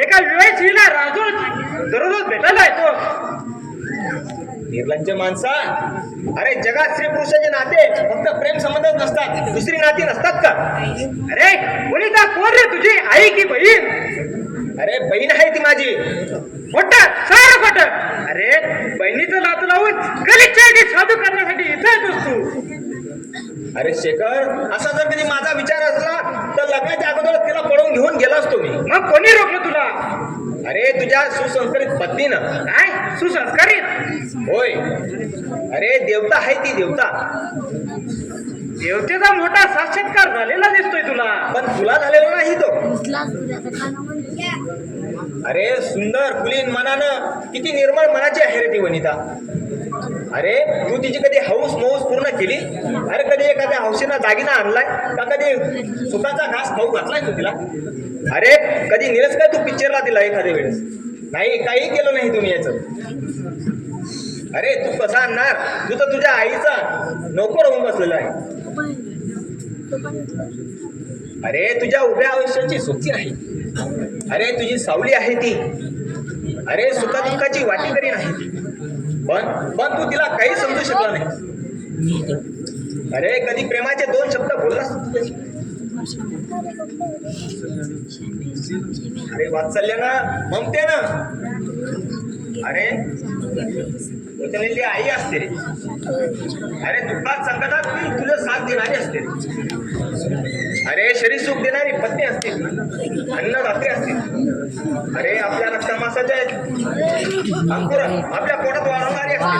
एका विवाहित स्त्रीला राजूळ दररोज भेटायला येतो. निर्लज्ज माणसा, अरे जगात स्त्री पुरुषाचे नाते फक्त प्रेम संबंधच नसतात, दुसरी नाती नसतात का? अरे वनिता कोण रे तुझी, आई की बहीण? अरे बहीण आहे ती माझी. खोटं, सारं खोटं. अरे बहिणीचं नातं लावून गलिच्छ साधू करण्यासाठी इथं येतोस तू. अरे शेखर, असा जर कधी माझा विचार असला तर लग्नाच्या अगोदर तिला पळवून घेऊन गेला असतो मी. मग कोणी रोखलं तुला? अरे तुझ्या सुसंस्कारित पत्नीनं. काय सुसंस्कारित? होय, अरे देवता आहे ती, देवता. देवतेचा मोठा साक्षात्कार झालेला दिसतोय तुला. पण तुला झालेला नाही तो. अरे सुंदर कुलीन मनानं, किती निर्मळ मनाची आहे रे ती वनिता. अरे तू तिची कधी हौस मौस पूर्ण केली? अरे कधी एखाद्या हौशीना दागिना आणलाय का? कधी सुखाचा घास खाऊ घातलाय तू तिला? अरे कधी निरस काय तू पिक्चरला दिला एखाद्या वेळेस? नाही, काही केलं नाही तुम्ही याचं. अरे तू कसा आणणार? तू तर तुझ्या आईचा नोकर होऊन बसलेला आहे. अरे तुझ्या उभ्या आयुष्याची सुखी आहे. अरे तुझी सावली आहे ती. अरे सुखादुःखाची वाटी तरी नाही. पण तू तिला काही समजू शकला नाही. अरे कधी प्रेमाचे दोन शब्द बोललास? अरे वात्सल्यानं, ममतेनं. अरे वचलेली आई असते रे. अरे दुःखात संकटात ती तुझं साथ देणारी असते. अरे शरीर सुख देणारी पत्नी असते, अन्नदात्री असते. अरे आपल्या रक्तमासाच्या अंकुर आपल्या पोटात वाढवणारी असते.